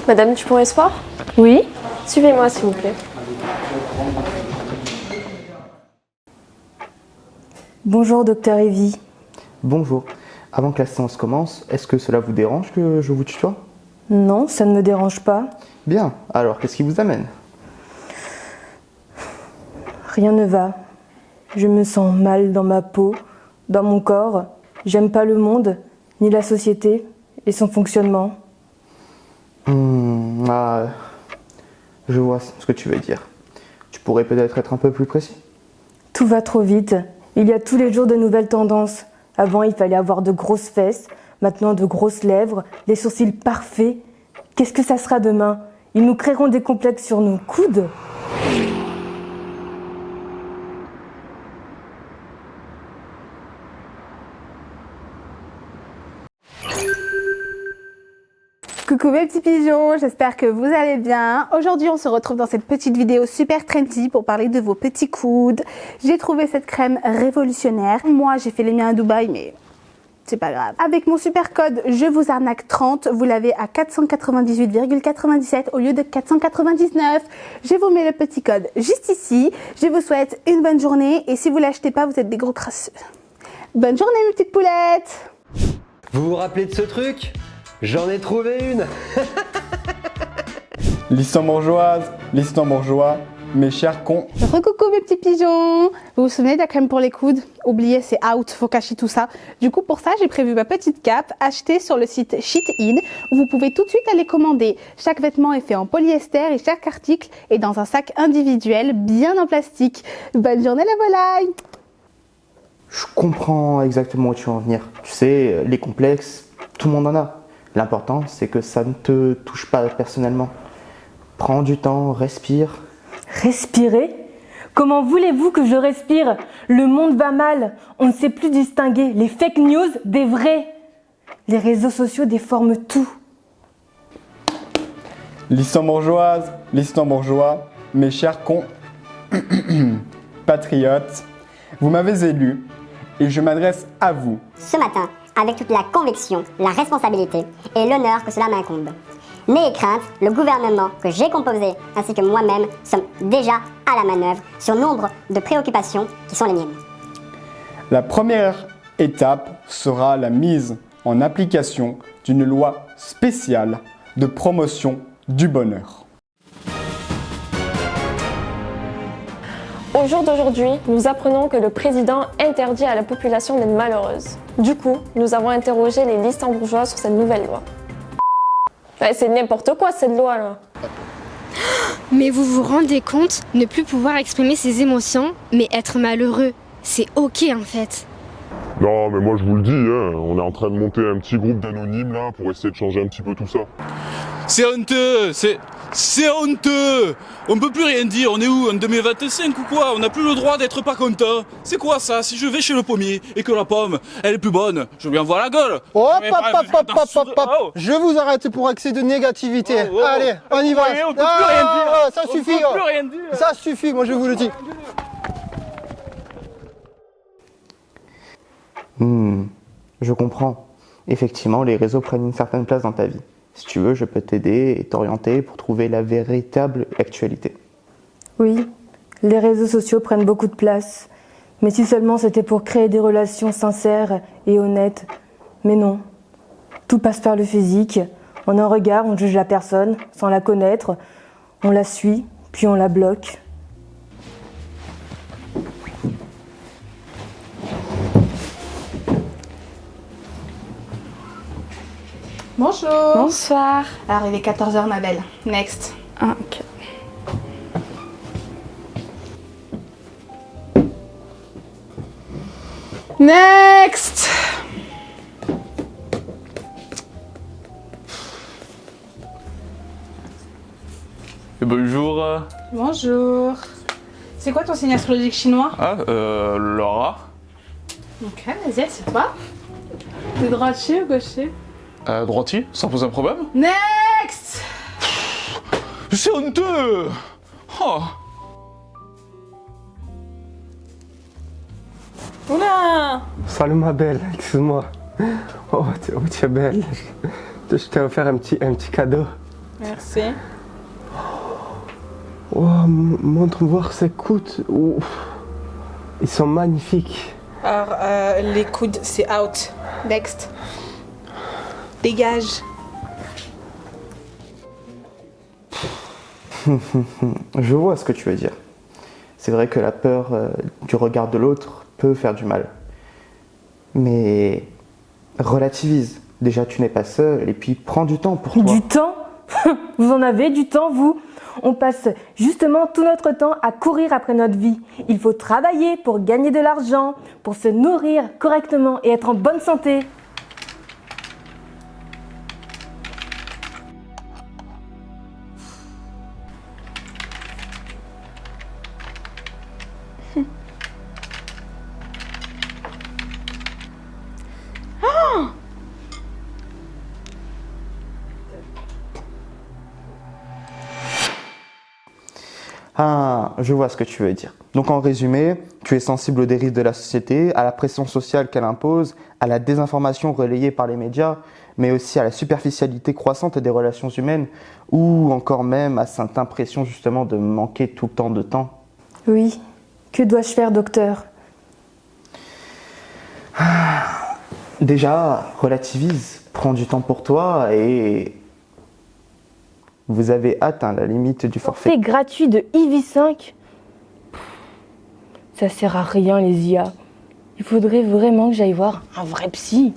Madame Dupont-Espoir? Oui? Suivez-moi, s'il vous plaît. Bonjour, docteur Evie. Bonjour. Avant que la séance commence, est-ce que cela vous dérange que je vous tutoie? Non, ça ne me dérange pas. Bien. Alors, qu'est-ce qui vous amène? Rien ne va. Je me sens mal dans ma peau, dans mon corps. J'aime pas le monde, ni la société et son fonctionnement. Je vois ce que tu veux dire. Tu pourrais peut-être être un peu plus précis? Tout va trop vite. Il y a tous les jours de nouvelles tendances. Avant, il fallait avoir de grosses fesses, maintenant de grosses lèvres, des sourcils parfaits. Qu'est-ce que ça sera demain? Ils nous créeront des complexes sur nos coudes? Coucou mes petits pigeons, j'espère que vous allez bien. Aujourd'hui on se retrouve dans cette petite vidéo super trendy pour parler de vos petits coudes. J'ai trouvé cette crème révolutionnaire. Moi j'ai fait les miens à Dubaï mais c'est pas grave. Avec mon super code je vous arnaque 30, vous l'avez à 498,97 au lieu de 499. Je vous mets le petit code juste ici. Je vous souhaite une bonne journée et si vous l'achetez pas vous êtes des gros crasseux. Bonne journée mes petites poulettes. Vous vous rappelez de ce truc? J'en ai trouvé une. Luxembourgeois, mes chers cons. Recoucou mes petits pigeons. Vous vous souvenez de la crème pour les coudes? Oubliez, c'est out, faut cacher tout ça. Du coup, pour ça, j'ai prévu ma petite cape achetée sur le site Shein où vous pouvez tout de suite aller commander. Chaque vêtement est fait en polyester et chaque article est dans un sac individuel bien en plastique. Bonne journée la volaille. Je comprends exactement où tu veux en venir. Tu sais, les complexes, tout le monde en a. L'important, c'est que ça ne te touche pas personnellement. Prends du temps, respire. Respirer? Comment voulez-vous que je respire? Le monde va mal. On ne sait plus distinguer les fake news des vrais. Les réseaux sociaux déforment tout. Luxembourgeois, mes chers cons. Patriotes, vous m'avez élu et je m'adresse à vous. Ce matin, avec toute la conviction, la responsabilité et l'honneur que cela m'incombe. N'ayez crainte, le gouvernement que j'ai composé ainsi que moi-même sommes déjà à la manœuvre sur nombre de préoccupations qui sont les miennes. La première étape sera la mise en application d'une loi spéciale de promotion du bonheur. Au jour d'aujourd'hui, nous apprenons que le président interdit à la population d'être malheureuse. Du coup, nous avons interrogé les Luxembourgeois sur cette nouvelle loi. C'est n'importe quoi cette loi-là. Mais vous vous rendez compte, ne plus pouvoir exprimer ses émotions, mais être malheureux, c'est ok en fait. Non mais moi je vous le dis, hein, on est en train de monter un petit groupe d'anonymes là pour essayer de changer un petit peu tout ça. C'est honteux, c'est honteux. On peut plus rien dire, on est où, en 2025 ou quoi? On n'a plus le droit d'être pas content. C'est quoi ça? Si je vais chez le pommier et que la pomme, elle est plus bonne, je lui envoie la gueule. Hop. Je vous arrête pour accès de négativité. Allez, on y va. On peut plus rien dire. Ça suffit. On peut plus rien dire. Ça suffit, moi je vous le dis. Je comprends. Effectivement, les réseaux prennent une certaine place dans ta vie. Si tu veux, je peux t'aider et t'orienter pour trouver la véritable actualité. Oui, les réseaux sociaux prennent beaucoup de place. Mais si seulement c'était pour créer des relations sincères et honnêtes. Mais non, tout passe par le physique. En un regard, on juge la personne sans la connaître. On la suit, puis on la bloque. Bonjour. Bonsoir. Alors il est 14h ma belle. Next. Ah, ok. Next. Bonjour. Bonjour. C'est quoi ton signe astrologique chinois? Laura. Ok, vas-y, c'est toi. T'es droitier ou gaucher? Droitier, ça pose un problème? Next! C'est honteux! Oh. Oula! Salut ma belle, excuse-moi. Oh, tu es belle. Je t'ai offert un petit cadeau. Merci. Oh, montre-moi ces coudes. Oh, ils sont magnifiques. Alors, les coudes, c'est out. Next. Dégage. Je vois ce que tu veux dire. C'est vrai que la peur du regard de l'autre peut faire du mal. Mais relativise. Déjà, tu n'es pas seul et puis prends du temps pour toi. Du temps? Vous en avez du temps, vous? On passe justement tout notre temps à courir après notre vie. Il faut travailler pour gagner de l'argent, pour se nourrir correctement et être en bonne santé. Ah, je vois ce que tu veux dire. Donc en résumé, tu es sensible aux dérives de la société, à la pression sociale qu'elle impose, à la désinformation relayée par les médias, mais aussi à la superficialité croissante des relations humaines, ou encore même à cette impression justement de manquer tout le temps de temps. Oui. Que dois-je faire, docteur? Déjà, relativise, prends du temps pour toi et vous avez atteint la limite du forfait. Forfait gratuit de IV5? Ça sert à rien, les IA. Il faudrait vraiment que j'aille voir un vrai psy.